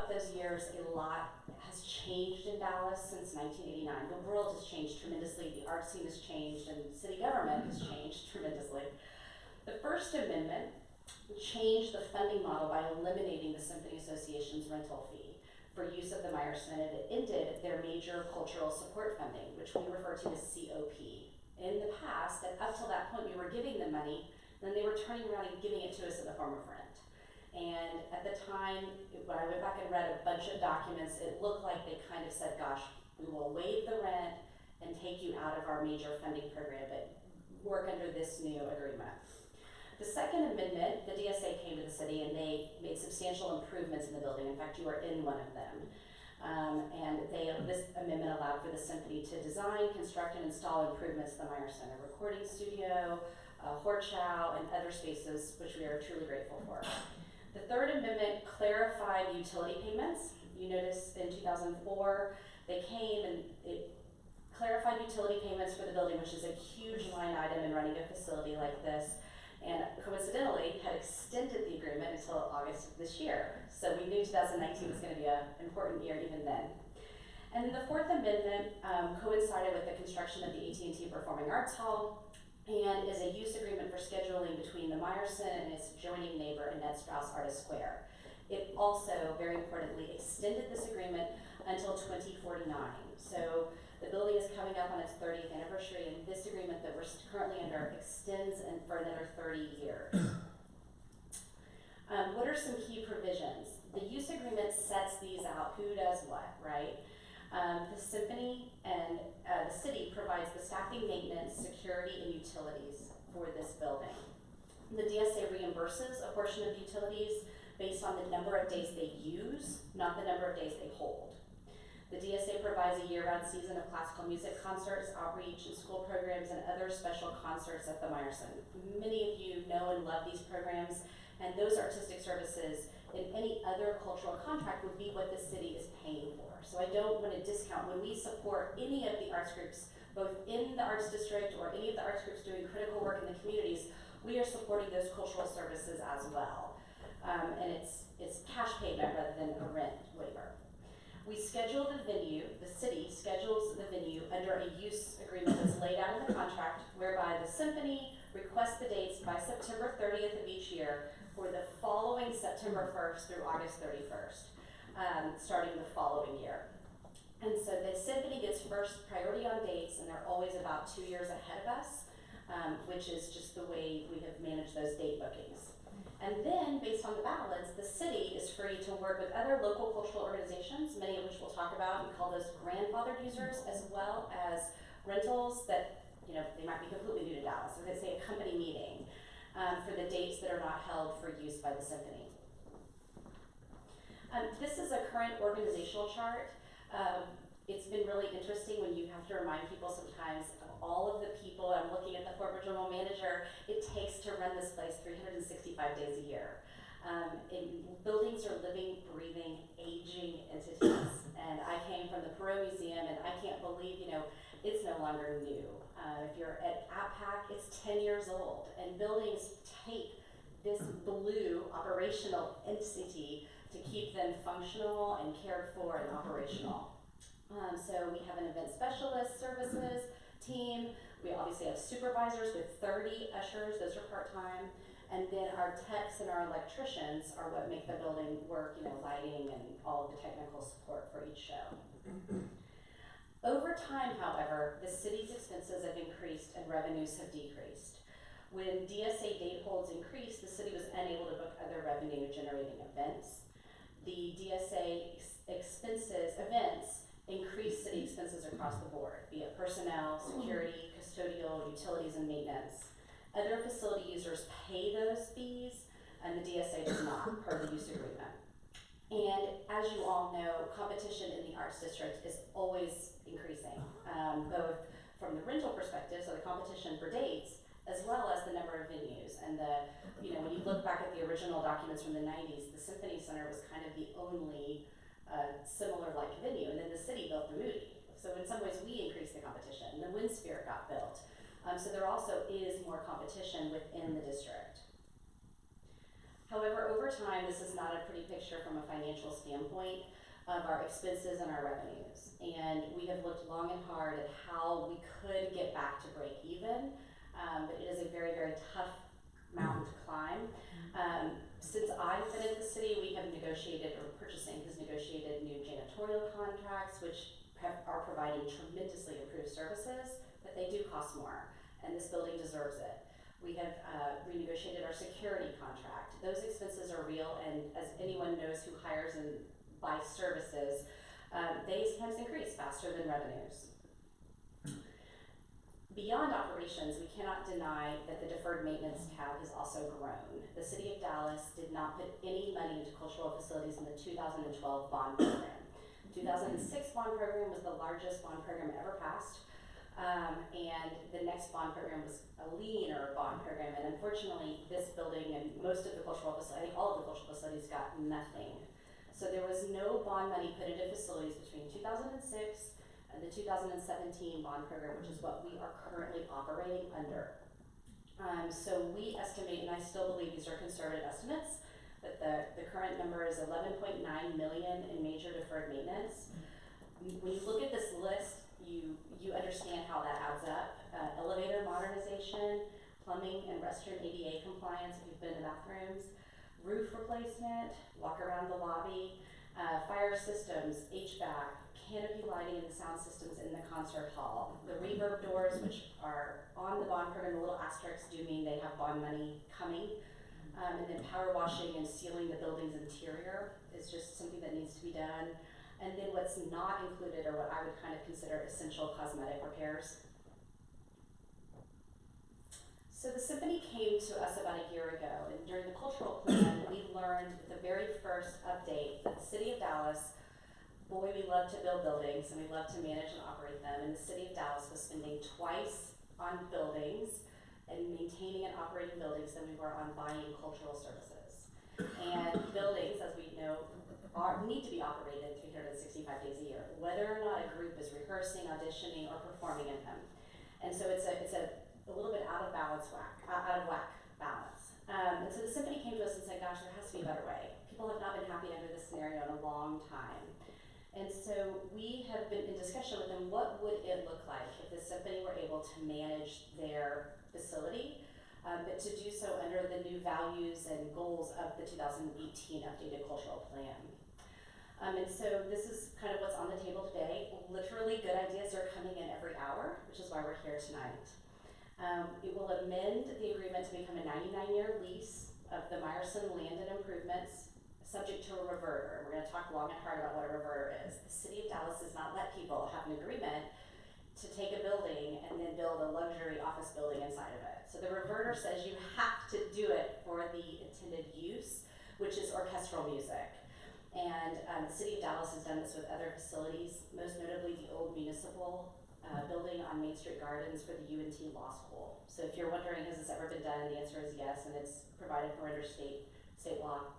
those years, a lot has changed in Dallas since 1989. The world has changed tremendously, the art scene has changed, and city government has changed tremendously. The First Amendment changed the funding model by eliminating the Symphony Association's rental fee for use of the Meyerson, and it ended their major cultural support funding, which we refer to as COP. In the past, and up till that point, we were giving them money, then they were turning around and giving it to us in the form of rent. And at the time, when I went back and read a bunch of documents, it looked like they kind of said, gosh, we will waive the rent and take you out of our major funding program, but work under this new agreement. The Second Amendment, the DSA came to the city and they made substantial improvements in the building. In fact, you were in one of them. This amendment allowed for the symphony to design, construct, and install improvements to the Meyerson, a recording studio, Horchow, and other spaces, which we are truly grateful for. The Third Amendment clarified utility payments. You notice in 2004, they came and it clarified utility payments for the building, which is a huge line item in running a facility like this, and coincidentally had extended the agreement until August of this year. So we knew 2019 was going to be an important year even then. And the Fourth Amendment coincided with the construction of the AT&T Performing Arts Hall, and is a use agreement for scheduling between the Meyerson and its adjoining neighbor, Annette Strauss Artist Square. It also, very importantly, extended this agreement until 2049. So the building is coming up on its 30th anniversary, and this agreement that we're currently under extends for another 30 years. What are some key provisions? The use agreement sets these out, who does what, right? The symphony and the city provides the staffing, maintenance, security, and utilities for this building. The DSA reimburses a portion of utilities based on the number of days they use, not the number of days they hold. The DSA provides a year-round season of classical music concerts, outreach, and school programs, and other special concerts at the Meyerson. Many of you know and love these programs, and those artistic services in any other cultural contract would be what the city is paying for. So I don't want to discount when we support any of the arts groups, both in the arts district or any of the arts groups doing critical work in the communities, we are supporting those cultural services as well. And it's cash payment rather than a rent waiver. We schedule the venue, the city schedules the venue under a use agreement that's laid out in the contract, whereby the symphony requests the dates by September 30th of each year for the following September 1st through August 31st, starting the following year. And so the symphony gets first priority on dates, and they're always about 2 years ahead of us, which is just the way we have managed those date bookings. And then, based on the balance, the city is free to work with other local cultural organizations, many of which we'll talk about. We call those grandfathered users, as well as rentals that, they might be completely new to Dallas. So they say a company meeting for the dates that are not held for use by the symphony. This is a current organizational chart. It's been really interesting when you have to remind people sometimes of all of the people. I'm looking at the former general manager. It takes to run this place 365 days a year. Buildings are living, breathing, aging entities. And I came from the Perot Museum, and I can't believe, it's no longer new. If you're at APAC, it's 10 years old. And buildings take this blue operational entity to keep them functional and cared for and operational. So we have an event specialist services team. We obviously have supervisors with 30 ushers, those are part-time. And then our techs and our electricians are what make the building work, lighting and all of the technical support for each show. Over time, however, the city's expenses have increased and revenues have decreased. When DSA date holds increased, the city was unable to book other revenue generating events. The DSA events increase city expenses across the board, be it personnel, security, custodial, utilities, and maintenance. Other facility users pay those fees, and the DSA does not, per the use agreement. And as you all know, competition in the arts district is always increasing, both from the rental perspective, so the competition for dates, as well as the number of venues. And when you look back at the original documents from the 90s, the Symphony Center was kind of the only similar like venue, and then the city built the Moody. So in some ways we increased the competition. The WinSphere got built. So there also is more competition within the district. However, over time, this is not a pretty picture from a financial standpoint of our expenses and our revenues. And we have looked long and hard at how we could get back to break even, but it is a very, very tough mountain to climb. Since I've been at the city, we have negotiated, or purchasing has negotiated new janitorial contracts, which are providing tremendously improved services, but they do cost more, and this building deserves it. We have renegotiated our security contract. Those expenses are real, and as anyone knows who hires and buys services, they sometimes increase faster than revenues. Beyond operations, we cannot deny that the deferred maintenance tab has also grown. The City of Dallas did not put any money into cultural facilities in the 2012 bond program. The 2006 bond program was the largest bond program ever passed, and the next bond program was a leaner bond program, and unfortunately this building and most of the cultural facilities, I think all of the cultural facilities got nothing. So there was no bond money put into facilities between 2006 and the 2017 bond program, which is what we are currently operating under. So we estimate, and I still believe these are conservative estimates, but the current number is 11.9 million in major deferred maintenance. When you look at this list, you understand how that adds up. Elevator modernization, plumbing and restroom ADA compliance if you've been to bathrooms, roof replacement, walk around the lobby, fire systems, HVAC, canopy lighting and sound systems in the concert hall. The reverb doors, which are on the bond program, the little asterisks do mean they have bond money coming. And then power washing and sealing the building's interior is just something that needs to be done. And then what's not included are what I would kind of consider essential cosmetic repairs. So the symphony came to us about a year ago, and during the cultural plan, we learned the very first update that the City of Dallas, boy, we love to build buildings and we love to manage and operate them, and the City of Dallas was spending twice on buildings and maintaining and operating buildings than we were on buying cultural services. And buildings, as we know, need to be operated 365 days a year, whether or not a group is rehearsing, auditioning, or performing in them. And so it's a little bit out of whack balance. And so the symphony came to us and said, gosh, there has to be a better way. People have not been happy under this scenario in a long time. And so we have been in discussion with them, what would it look like if the symphony were able to manage their facility, but to do so under the new values and goals of the 2018 updated cultural plan. And so this is kind of what's on the table today. Literally, good ideas are coming in every hour, which is why we're here tonight. It will amend the agreement to become a 99-year lease of the Meyerson land and improvements, subject to a reverter. We're going to talk long and hard about what a reverter is. The City of Dallas does not let people have an agreement to take a building and then build a luxury office building inside of it. So the reverter says you have to do it for the intended use, which is orchestral music. And the City of Dallas has done this with other facilities, most notably the old municipal building on Main Street Gardens for the UNT Law School. So if you're wondering, has this ever been done, the answer is yes, and it's provided for under state law.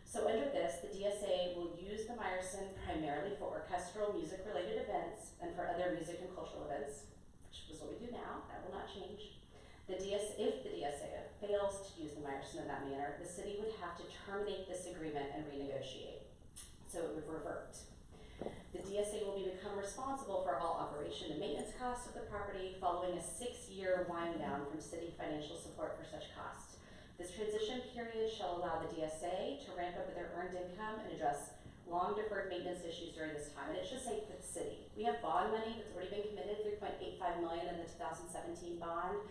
So under this, the DSA will use the Meyerson primarily for orchestral music-related events and for other music and cultural events, which is what we do now. That will not change. If the DSA fails to use the Meyerson in that manner, the city would have to terminate this agreement and renegotiate. So it would revert. The DSA will become responsible for all operation and maintenance costs of the property following a 6-year wind down from city financial support for such costs. This transition period shall allow the DSA to ramp up their earned income and address long deferred maintenance issues during this time. And it should say for the city. We have bond money that's already been committed, $3.85 million in the 2017 bond,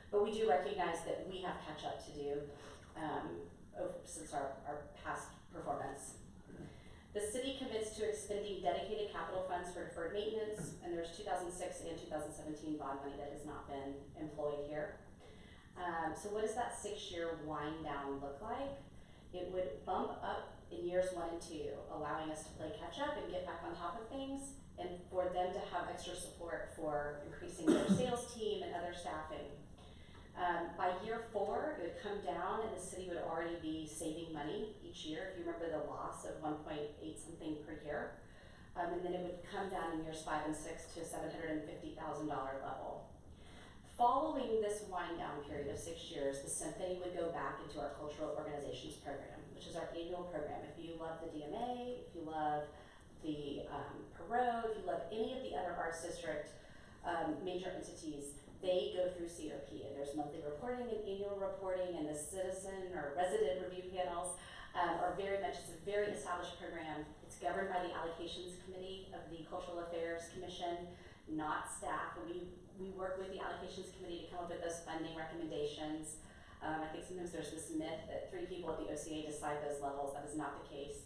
but we do recognize that we have catch up to do since our past performance. The city commits to expending dedicated capital funds for deferred maintenance, and there's 2006 and 2017 bond money that has not been employed here. So what does that 6-year wind down look like? It would bump up in years 1 and 2, allowing us to play catch up and get back on top of things, and for them to have extra support for increasing their sales team and other staffing. By year 4, it would come down and the city would already be saving money each year. If you remember the loss of 1.8 something per year. And then it would come down in years 5 and 6 to $750,000 level. Following this wind down period of 6 years, the symphony would go back into our cultural organizations program, which is our annual program. If you love the DMA, if you love the Perot, if you love any of the other arts district major entities, they go through COP, and there's monthly reporting and annual reporting, and the citizen or resident review panels are very much, it's a very established program. It's governed by the allocations committee of the Cultural Affairs Commission, not staff. We work with the allocations committee to come up with those funding recommendations. I think sometimes there's this myth that 3 people at the OCA decide those levels. That is not the case.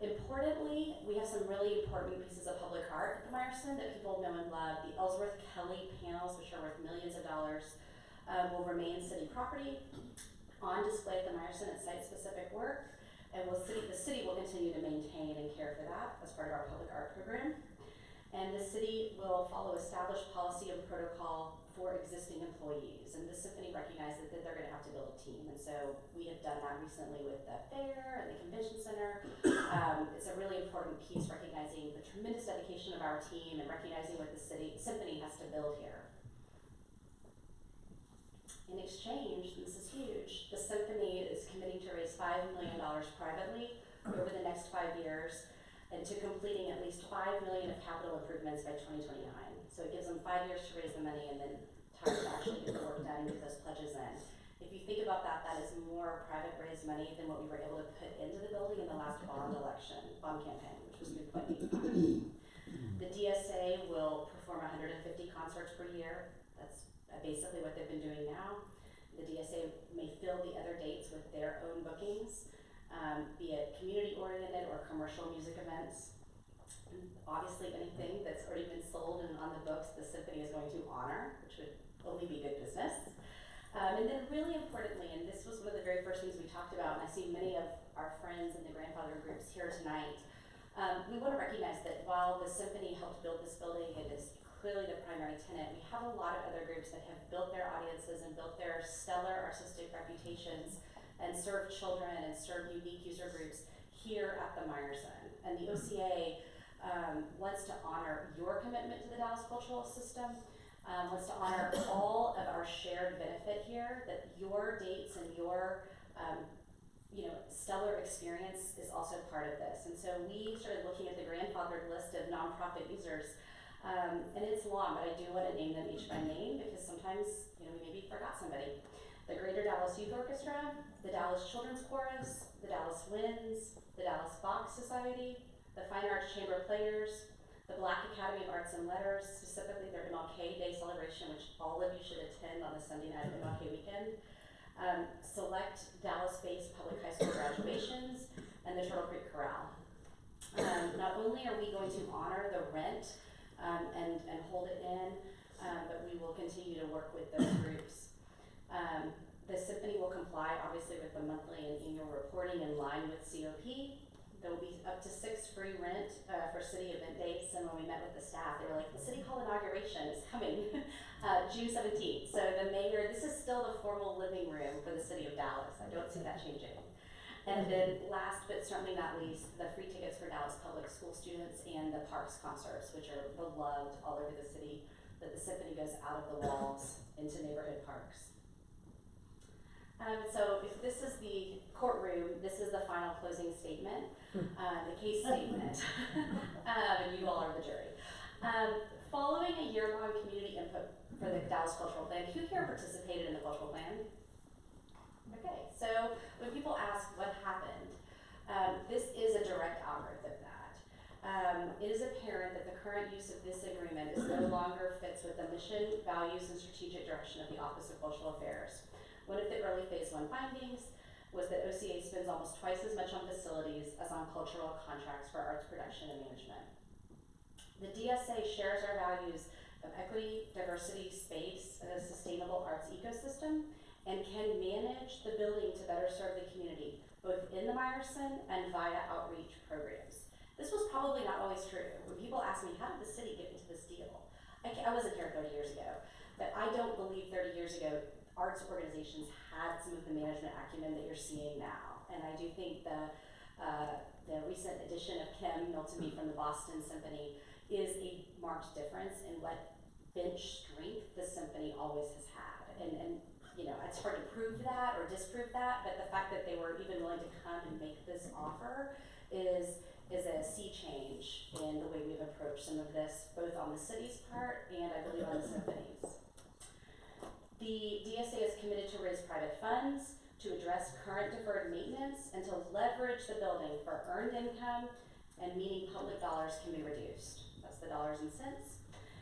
Importantly, we have some really important pieces of public art at the Meyerson that people know and love. The Ellsworth Kelly panels, which are worth millions of dollars, will remain city property, on display at the Meyerson at site-specific work, and the city will continue to maintain and care for that as part of our public art program. And the city will follow established policy and protocol for existing employees. And the symphony recognizes that they're going to have to build a team. And so we have done that recently with the fair and the convention center. It's a really important piece, recognizing the tremendous dedication of our team and recognizing what the symphony has to build here. In exchange, and this is huge, the symphony is committing to raise $5 million privately over the next 5 years, and to completing at least $5 million of capital improvements by 2029. So it gives them 5 years to raise the money and then time to actually get the work done and get those pledges in. If you think about that, that is more private raised money than what we were able to put into the building in the last bond campaign, which was 3.8 million. The DSA will perform 150 concerts per year. That's basically what they've been doing now. The DSA may fill the other dates with their own bookings, be it community-oriented or commercial music events. Obviously, anything that's already been sold and on the books, the symphony is going to honor, which would only be good business. And then really importantly, and this was one of the very first things we talked about, and I see many of our friends in the grandfather groups here tonight, we want to recognize that while the symphony helped build this building and is clearly the primary tenant, we have a lot of other groups that have built their audiences and built their stellar artistic reputations and serve children and serve unique user groups here at the Meyerson. And the OCA wants to honor your commitment to the Dallas cultural system, wants to honor all of our shared benefit here, that your dates and your stellar experience is also part of this. And so we started looking at the grandfathered list of nonprofit users, and it's long, but I do want to name them each by name because sometimes we maybe forgot somebody. The Greater Dallas Youth Orchestra, the Dallas Children's Chorus, the Dallas Winds, the Dallas Bach Society, the Fine Arts Chamber Players, the Black Academy of Arts and Letters, specifically their MLK Day celebration, which all of you should attend on the Sunday night of MLK weekend, select Dallas-based public high school graduations, and the Turtle Creek Chorale. Not only are we going to honor the rent and hold it in, but we will continue to work with those groups. The symphony will comply, obviously, with the monthly and annual reporting in line with COP. There will be up to 6 free rent for city event dates, and when we met with the staff, they were like, the City Hall inauguration is coming June 17th. So the mayor, this is still the formal living room for the city of Dallas. I don't see that changing. And then last but certainly not least, the free tickets for Dallas public school students and the Parks concerts, which are beloved all over the city, that the symphony goes out of the walls into neighborhood parks. So if this is the courtroom, this is the final closing statement, the case statement, and you all are the jury. Following a year-long community input for the Dallas Cultural Plan, who here participated in the cultural plan? Okay, so when people ask what happened, this is a direct outgrowth of that. It is apparent that the current use of this agreement is no longer fits with the mission, values, and strategic direction of the Office of Cultural Affairs. One of the early phase 1 findings was that OCA spends almost twice as much on facilities as on cultural contracts for arts production and management. The DSA shares our values of equity, diversity, space, and a sustainable arts ecosystem, and can manage the building to better serve the community, both in the Meyerson and via outreach programs. This was probably not always true. When people ask me, how did the city get into this deal? I wasn't here 30 years ago, but I don't believe 30 years ago arts organizations had some of the management acumen that you're seeing now. And I do think the recent addition of Kim Miltonby from the Boston Symphony is a marked difference in what bench strength the symphony always has had. And you know, it's hard to prove that or disprove that, but the fact that they were even willing to come and make this offer is a sea change in the way we've approached some of this, both on the city's part and I believe on the symphony's. The DSA is committed to raise private funds, to address current deferred maintenance, and to leverage the building for earned income and meaning public dollars can be reduced. That's the dollars and cents.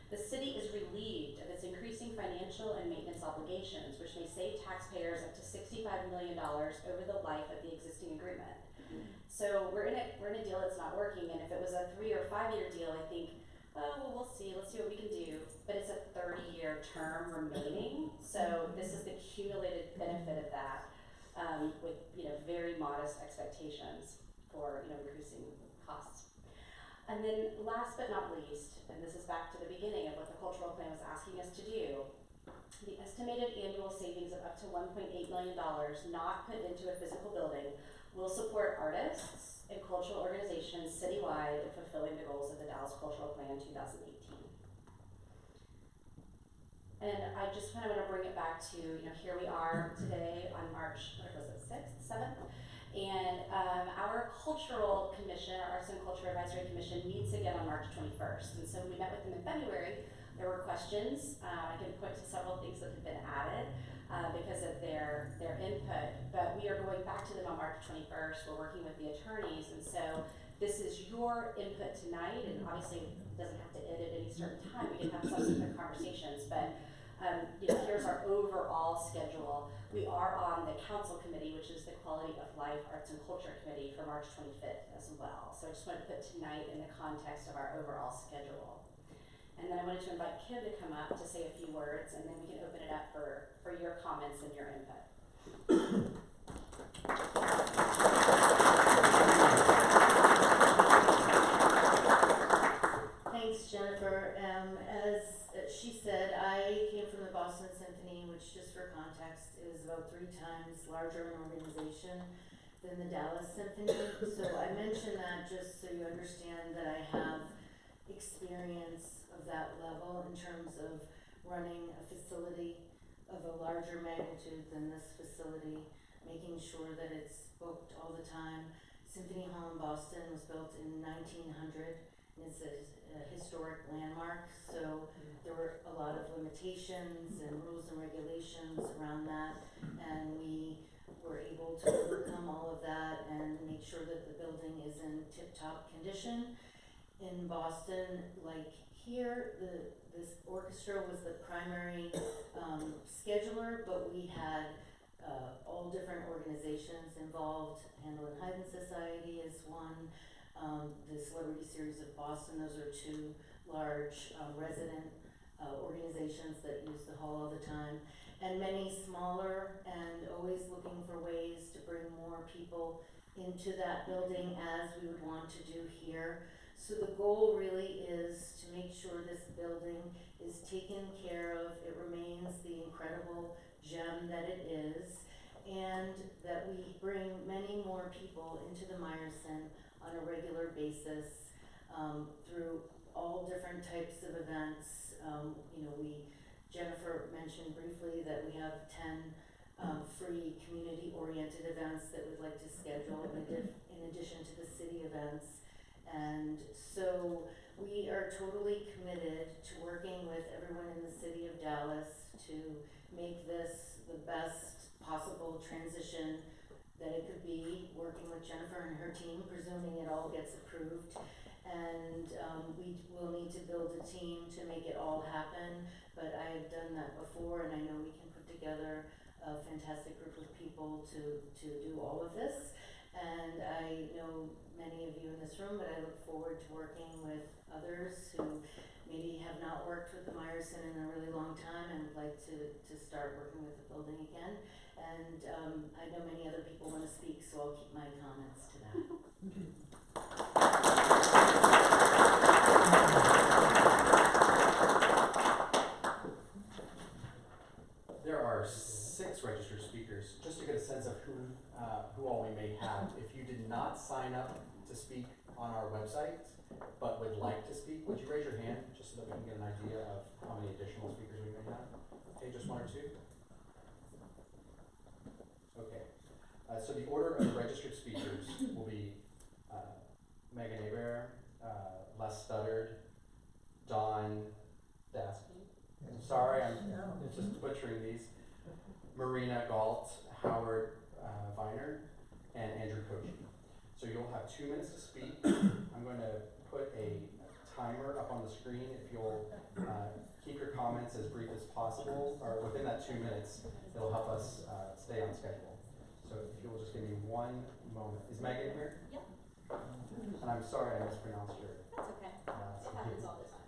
The city is relieved of its increasing financial and maintenance obligations, which may save taxpayers up to $65 million over the life of the existing agreement. So we're in a deal that's not working, and if it was a 3 or 5 year deal, I think, oh, well, let's see what we can do. But it's a 30-year term remaining, so this is the cumulated benefit of that, with very modest expectations for increasing costs. And then last but not least, and this is back to the beginning of what the cultural plan was asking us to do, the estimated annual savings of up to $1.8 million not put into a physical building will support artists and cultural organizations citywide in fulfilling the goals of the Dallas Cultural Plan 2018. And I just kind of want to bring it back to, here we are today on March, 6th, 7th? And our cultural commission, our Arts and Culture Advisory Commission, meets again on March 21st. And so we met with them in February. There were questions. I can point to several things that have been added because of their input. But we are going back to them on March 21st. We're working with the attorneys. And so this is your input tonight. And obviously it doesn't have to end at any certain time. We can have subsequent conversations. But here's our overall schedule. We are on the council committee, which is the Quality of Life Arts and Culture Committee for March 25th as well. So I just wanted to put tonight in the context of our overall schedule. And then I wanted to invite Kim to come up to say a few words, and then we can open it up for your comments and your input. Thanks, Jennifer. As she said, I came from the Boston Symphony, which, just for context, is about 3 times larger an organization than the Dallas Symphony. So I mention that just so you understand that I have experience of that level in terms of running a facility of a larger magnitude than this facility, making sure that it's booked all the time. Symphony Hall in Boston was built in 1900. It's a historic landmark, so there were a lot of limitations and rules and regulations around that, and we were able to overcome all of that and make sure that the building is in tip-top condition. In Boston, like here, this orchestra was the primary scheduler, but we had all different organizations involved. Handel and Haydn Society is one. The Celebrity Series of Boston, those are 2 large resident organizations that use the hall all the time, and many smaller, and always looking for ways to bring more people into that building, as we would want to do here. So the goal really is to make sure this building is taken care of, it remains the incredible gem that it is, and that we bring many more people into the Meyerson on a regular basis through all different types of events. Jennifer mentioned briefly that we have 10 free community-oriented events that we'd like to schedule in addition to the city events. And so we are totally committed to working with everyone in the city of Dallas to make this the best possible transition that it could be, working with Jennifer and her team, presuming it all gets approved. And we will need to build a team to make it all happen, but I have done that before, and I know we can put together a fantastic group of people to do all of this. And I know many of you in this room, but I look forward to working with others who maybe have not worked with the Meyerson in a really long time and would like to start working with the building again. And I know many other people want to speak, so I'll keep my comments to that. There are 6 registered speakers. Just to get a sense of who all we may have, if you did not sign up to speak on our website, but would like to speak, would you raise your hand just so so that we can get an idea of how many additional speakers we may have. Okay, just one or two? Okay. So the order of the registered speakers will be Megan Aber, Les Studdard, Dawn Dasky. Sorry, I'm just butchering these. Marina Galt, Howard Viner, and Andrew Kochi. So you'll have 2 minutes to speak. I'm going to put a timer up on the screen. If you'll keep your comments as brief as possible, or within that 2 minutes, it'll help us stay on schedule. So if you'll just give me one moment. Is Megan here? Yep. And I'm sorry I mispronounced her. That's okay. It happens all the time.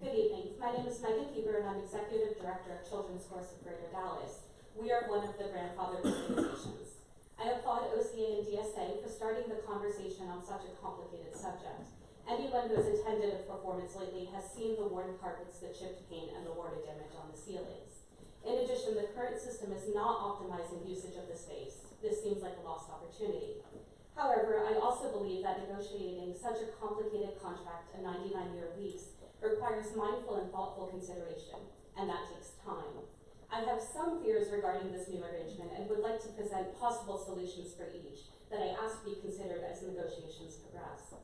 Good evening. My name is Megan Keeper and I'm Executive Director of Children's Chorus of Greater Dallas. We are one of the grandfathered organizations. I applaud OCA and DSA for starting the conversation on such a complicated subject. Anyone who has attended a performance lately has seen the worn carpets, the chipped paint, and the warded image on the ceilings. In addition, the current system is not optimizing usage of the space. This seems like a lost opportunity. However, I also believe that negotiating such a complicated contract, a 99-year lease, requires mindful and thoughtful consideration, and that takes time. I have some fears regarding this new arrangement and would like to present possible solutions for each that I ask be considered as negotiations progress.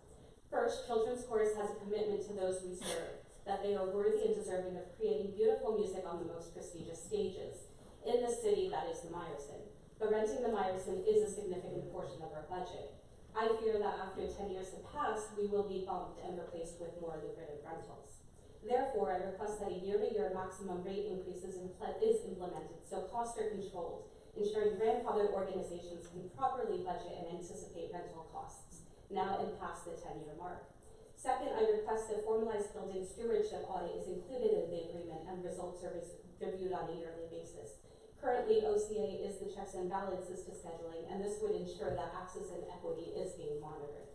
First, Children's Chorus has a commitment to those we serve, that they are worthy and deserving of creating beautiful music on the most prestigious stages in the city that is the Meyerson. But renting the Meyerson is a significant portion of our budget. I fear that after 10 years have passed, we will be bumped and replaced with more lucrative rentals. Therefore, I request that a year-to-year maximum rate increase is implemented so costs are controlled, ensuring grandfathered organizations can properly budget and anticipate rental costs, now and past the 10-year mark. Second, I request that formalized building stewardship audit is included in the agreement and results are reviewed on a yearly basis. Currently, OCA is the checks and balances to scheduling, and this would ensure that access and equity is being monitored.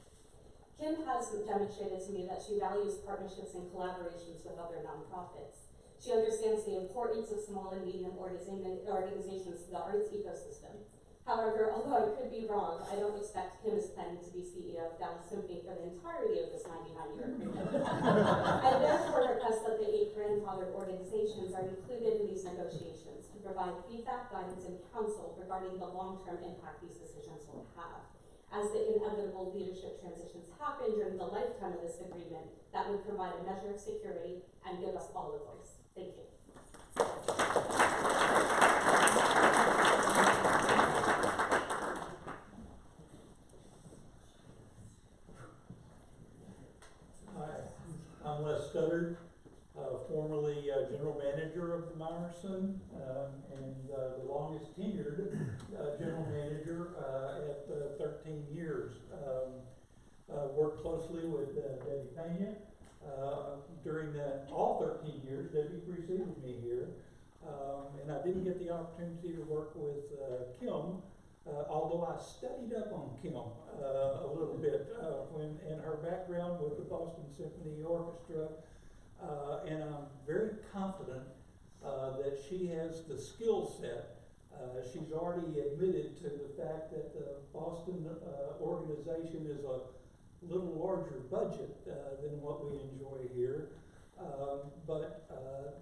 Kim has demonstrated to me that she values partnerships and collaborations with other nonprofits. She understands the importance of small and medium organizations to the arts ecosystem. However, although I could be wrong, I don't expect Kim is planning to be CEO of Dallas Symphony for the entirety of this 99-year agreement. I therefore request that the 8 grandfathered organizations are included in these negotiations to provide feedback, guidance, and counsel regarding the long-term impact these decisions will have. As the inevitable leadership transitions happen during the lifetime of this agreement, that would provide a measure of security and give us all a voice. Thank you. I'm Les Studdard, formerly general manager of the Meyerson, and the longest tenured general manager at 13 years. Worked closely with Debbie Pena. During all 13 years, Debbie preceded me here, and I didn't get the opportunity to work with Kim, although I studied up on Kim a little bit and her background with the Boston Symphony Orchestra, and I'm very confident that she has the skill set. She's already admitted to the fact that the Boston organization is a little larger budget than what we enjoy here, but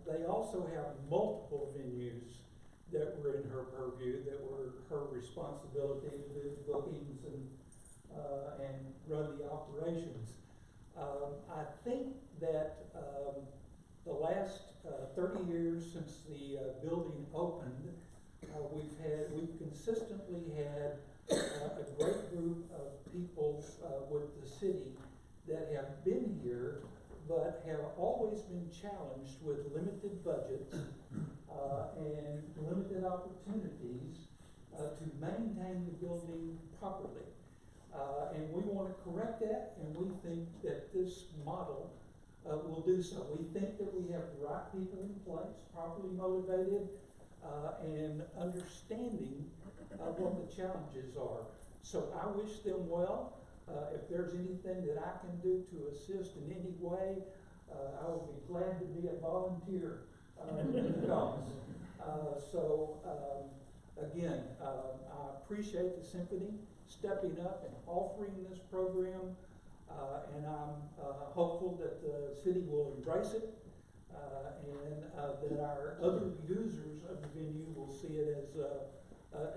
they also have multiple venues that were in her purview, that were her responsibility to do the bookings and run the operations. I think that the last 30 years since the building opened, we've consistently had a great group of people with the city that have been here, but have always been challenged with limited budgets and limited opportunities to maintain the building properly. And we want to correct that, and we think that this model will do so. We think that we have the right people in place, properly motivated, and understanding what the challenges are. So I wish them well. If there's anything that I can do to assist in any way, I will be glad to be a volunteer in the cause. Again, I appreciate the symphony stepping up and offering this program, and I'm hopeful that the city will embrace it, and that our other users of the venue will see it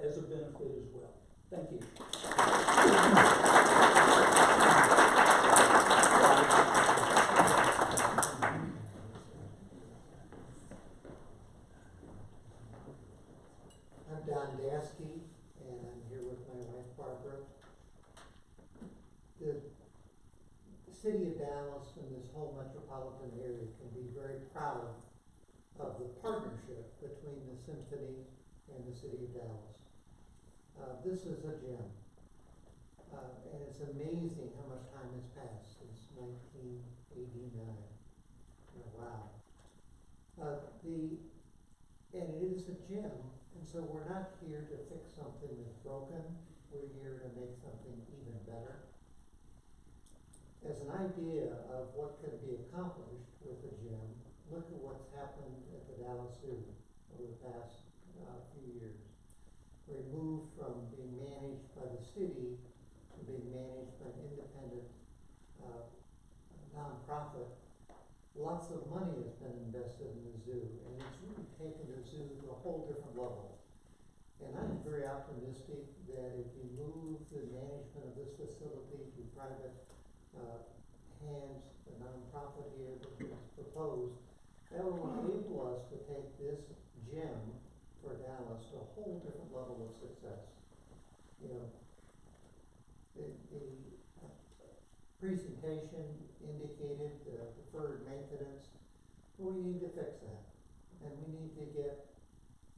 as a benefit as well. Thank you. I'm Don Dasky, and I'm here with my wife Barbara. The city of Dallas and this whole metropolitan area can be very proud of the partnership between the symphony and the city of Dallas. This is a gem, and it's amazing how much time has passed since 1989. Wow. And it is a gem, and so we're not here to fix something that's broken. We're here to make something even better. As an idea of what can be accomplished with a gem, look at what's happened at the Dallas Zoo over the past few years. We moved from being managed by the city to being managed by an independent nonprofit. Lots of money has been invested in the zoo, and it's really taken the zoo to a whole different level. And I'm very optimistic that if you move the management of this facility to private hands, the nonprofit here that was proposed, that will enable us to take this gem for Dallas to a whole different level of success. You know, the presentation indicated deferred maintenance. Well, we need to fix that, and we need to get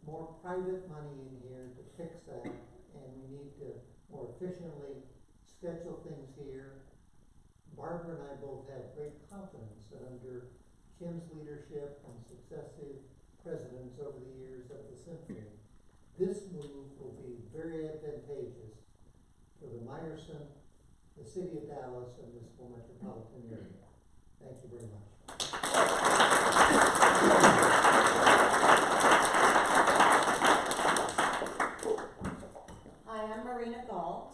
more private money in here to fix that, and we need to more efficiently schedule things here. Barbara and I both have great confidence that under Kim's leadership and successive presidents over the years of the symphony, this move will be very advantageous for the Meyerson, the city of Dallas, and this whole metropolitan area. Thank you very much. Hi, I'm Marina Galt.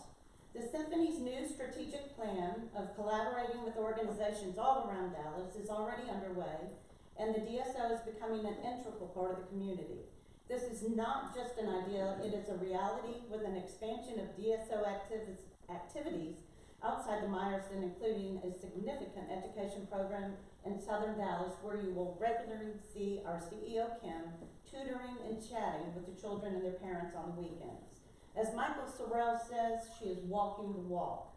The Symphony's new strategic plan of collaborating with organizations all around Dallas is already underway, and the DSO is becoming an integral part of the community. This is not just an idea, it is a reality with an expansion of DSO activities outside the Meyerson, including a significant education program in Southern Dallas where you will regularly see our CEO Kim tutoring and chatting with the children and their parents on the weekends. As Michael Sorrell says, she is walking the walk.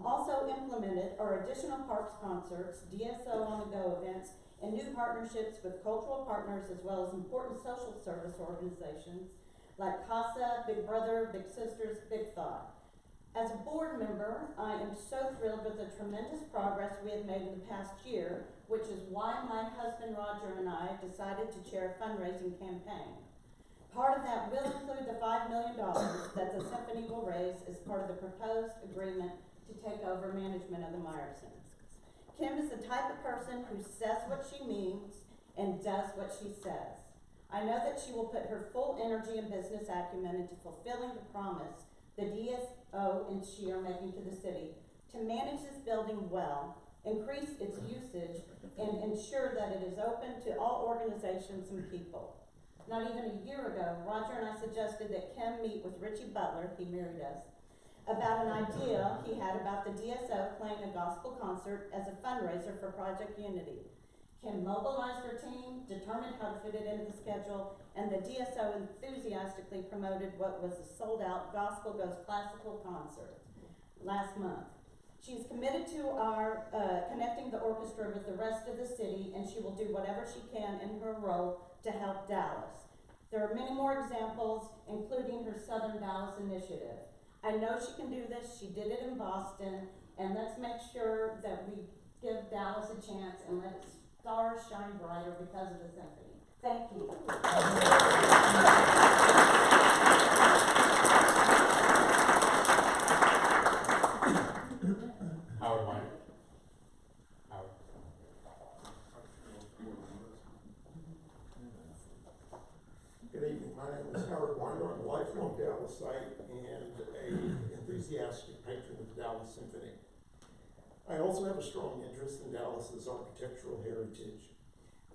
Also implemented are additional parks concerts, DSO on the go events, and new partnerships with cultural partners as well as important social service organizations like CASA, Big Brother, Big Sisters, Big Thought. As a board member, I am so thrilled with the tremendous progress we have made in the past year, which is why my husband Roger and I decided to chair a fundraising campaign. Part of that will include the $5 million that the Symphony will raise as part of the proposed agreement to take over management of the Meyersons. Kim is the type of person who says what she means and does what she says. I know that she will put her full energy and business acumen into fulfilling the promise the DSO and she are making to the city to manage this building well, increase its usage, and ensure that it is open to all organizations and people. Not even a year ago, Roger and I suggested that Kim meet with Richie Butler, he married us, about an idea he had about the DSO playing a gospel concert as a fundraiser for Project Unity. Kim mobilized her team, determined how to fit it into the schedule, and the DSO enthusiastically promoted what was a sold-out Gospel Goes Classical concert last month. She's committed to our connecting the orchestra with the rest of the city, and she will do whatever she can in her role to help Dallas. There are many more examples, including her Southern Dallas initiative. I know she can do this. She did it in Boston, and let's make sure that we give Dallas a chance and let its stars shine brighter because of the symphony. Thank you. Howard Meyer. Howard. Good evening, my name is Howard Weiner. I'm a lifelong Dallasite and a enthusiastic patron of the Dallas Symphony. I also have a strong interest in Dallas's architectural heritage.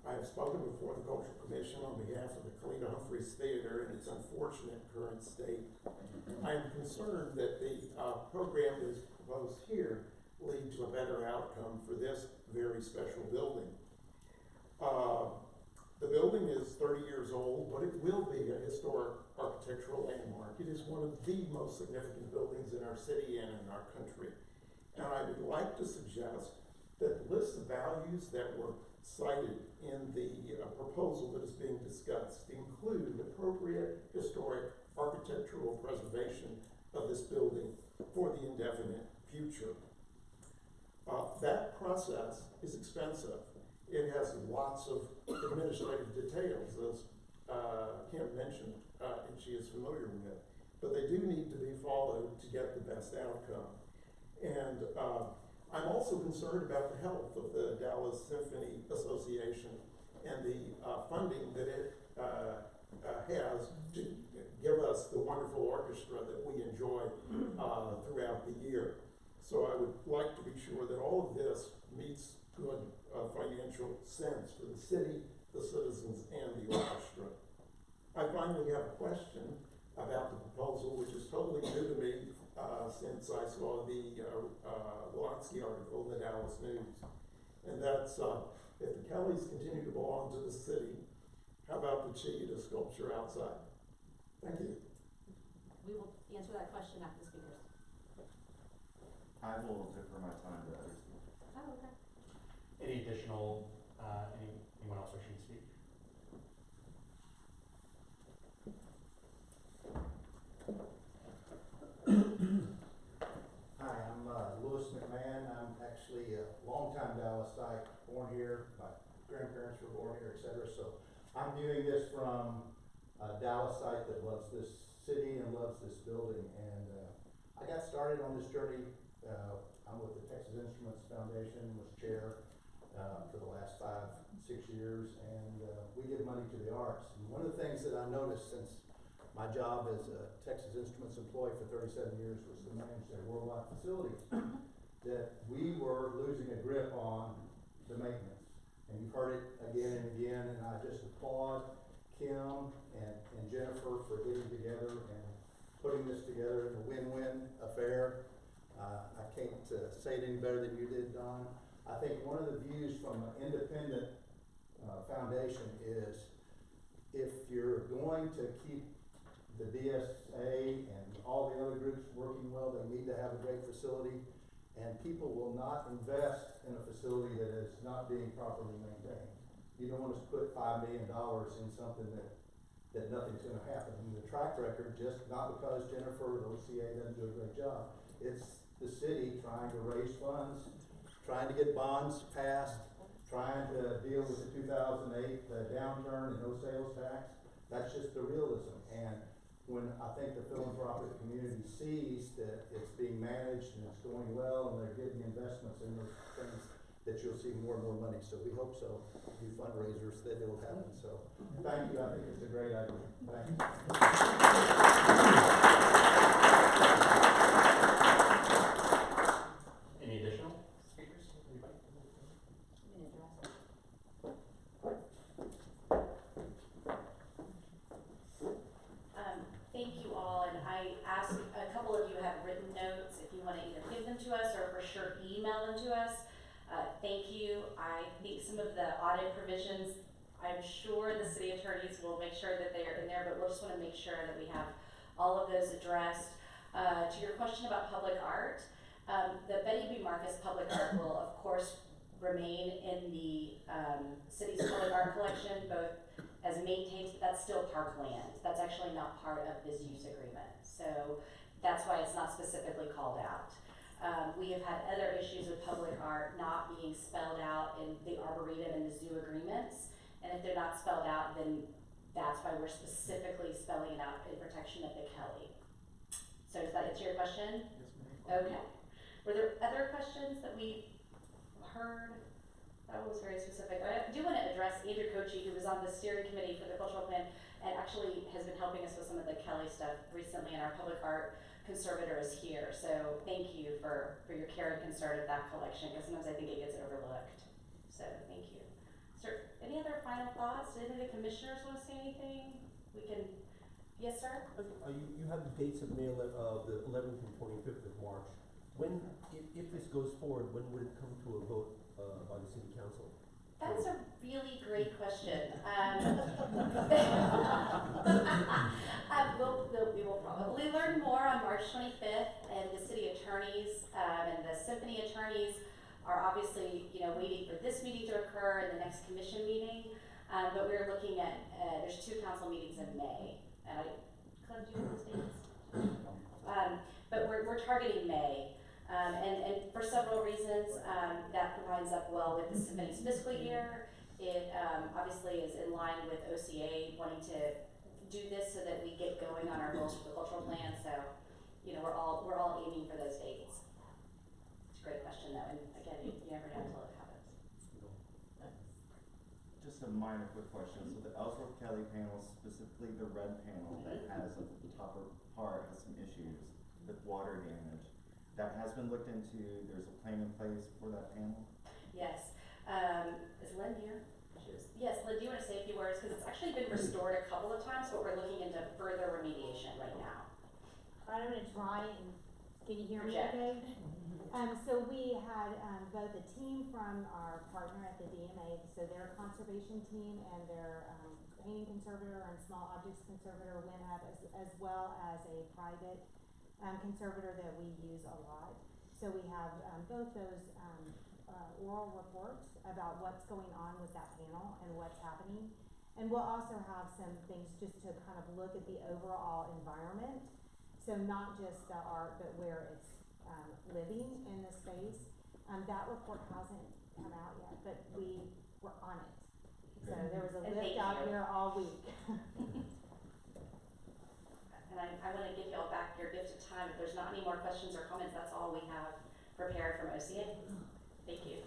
I have spoken before the Cultural Commission on behalf of the Kalina Humphreys Theater in its unfortunate current state. I am concerned that the program that is proposed here lead to a better outcome for this very special building. The building is 30 years old, but it will be a historic architectural landmark. It is one of the most significant buildings in our city and in our country. And I would like to suggest that the list of values that were cited in the proposal that is being discussed include appropriate historic architectural preservation of this building for the indefinite future. That process is expensive. It has lots of administrative details, as Kim mentioned, and she is familiar with, but they do need to be followed to get the best outcome. And I'm also concerned about the health of the Dallas Symphony Association and the funding that it has to give us the wonderful orchestra that we enjoy throughout the year. So I would like to be sure that all of this meets good financial sense for the city, the citizens, and the orchestra. I finally have a question about the proposal, which is totally new to me since I saw the Wolanski article in the Dallas News. And that's, if the Kellys continue to belong to the city, how about the Cheetah sculpture outside? Thank you. We will answer that question after the speakers. I will defer my time to others. Oh, okay. Any additional, anyone else wishing to speak? Hi, I'm Louis McMahon. I'm actually a longtime Dallasite, born here. My grandparents were born here, etc. So I'm viewing this from a Dallasite that loves this city and loves this building. And I got started on this journey. I'm with the Texas Instruments Foundation, was chair for the last 5-6 years, and we give money to the arts. And one of the things that I noticed since my job as a Texas Instruments employee for 37 years was to manage their worldwide facilities, that we were losing a grip on the maintenance. And you've heard it again and again, and I just applaud Kim and Jennifer for getting together and putting this together in a win-win affair. I can't say it any better than you did, Don. I think one of the views from an independent foundation is if you're going to keep the DSA and all the other groups working well, they need to have a great facility, and people will not invest in a facility that is not being properly maintained. You don't want to put $5 million in something that nothing's going to happen. And the track record, just not because Jennifer or the OCA doesn't do a great job, it's the city trying to raise funds, trying to get bonds passed, trying to deal with the 2008 downturn and no sales tax. That's just the realism. And when I think the philanthropic community sees that it's being managed and it's going well and they're getting investments in those things, that you'll see more and more money. So we hope so. Do fundraisers, that it will happen. So thank you. I think it's a great idea. Thank you. Any additional speakers? Anybody? Thank you all, and I asked, a couple of you have written notes, if you want to either give them to us or for sure email them to us. Thank you. I think some of the audit provisions, I'm sure the city attorneys will make sure that they are in there, but we'll just want to make sure that we have all of those addressed. To your question about public art, the Betty B. Marcus Public Art will of course remain in the city's public art collection, both as maintained, but that's still parkland. That's actually not part of this use agreement. So that's why it's not specifically called out. We have had other issues with public art not being spelled out in the Arboretum and the zoo agreements. And if they're not spelled out, then that's why we're specifically spelling it out in protection of the Kelly. So does that answer your question? Yes, ma'am. Okay. Were there other questions that we heard That was very specific. I do want to address Andrew Kochi, who was on the steering committee for the cultural plan and actually has been helping us with some of the Kelly stuff recently, and our public art conservator is here. So thank you for your care and concern of that collection, because sometimes I think it gets overlooked. So thank you. Sir, any other final thoughts? Did any of the commissioners want to say anything? We can, yes, sir? You have the dates of May the 11th and 25th of March. When, if this goes forward, when would it come to a vote by the city council? That is a really great question. We will probably learn more on March 25th, and the city attorneys and the symphony attorneys are obviously, waiting for this meeting to occur and the next commission meeting. But we're looking at, there's 2 council meetings in May. And Clint, do you know those dates? But we're targeting May. And for several reasons, that lines up well with the symphony's fiscal year. It obviously is in line with OCA wanting to do this so that we get going on our goals for the cultural plan. So, we're all aiming for those dates. It's a great question though, and again, you never know until it happens. Just a minor quick question. So the Ellsworth Kelly panel, specifically the red panel that has at the top part has some issues with water damage. That has been looked into. There's a plan in place for that panel. Yes. Is Lynn here? Yes, Lynn, do you want to say a few words? Because it's actually been restored a couple of times, but we're looking into further remediation right now. I'm gonna try and, can you hear me Project. okay? So we had, both a team from our partner at the DMA, so their conservation team and their, painting conservator and small objects conservator went up, as well as a private, conservator that we use a lot. So we have, both those, oral reports about what's going on with that panel and what's happening. And we'll also have some things just to kind of look at the overall environment. So not just the art, but where it's living in the space. That report hasn't come out yet, but we were on it. So there was a And lift thank out you. there all week. And I want to give you all back your gift of time. If there's not any more questions or comments, that's all we have prepared from OCA. Thank you.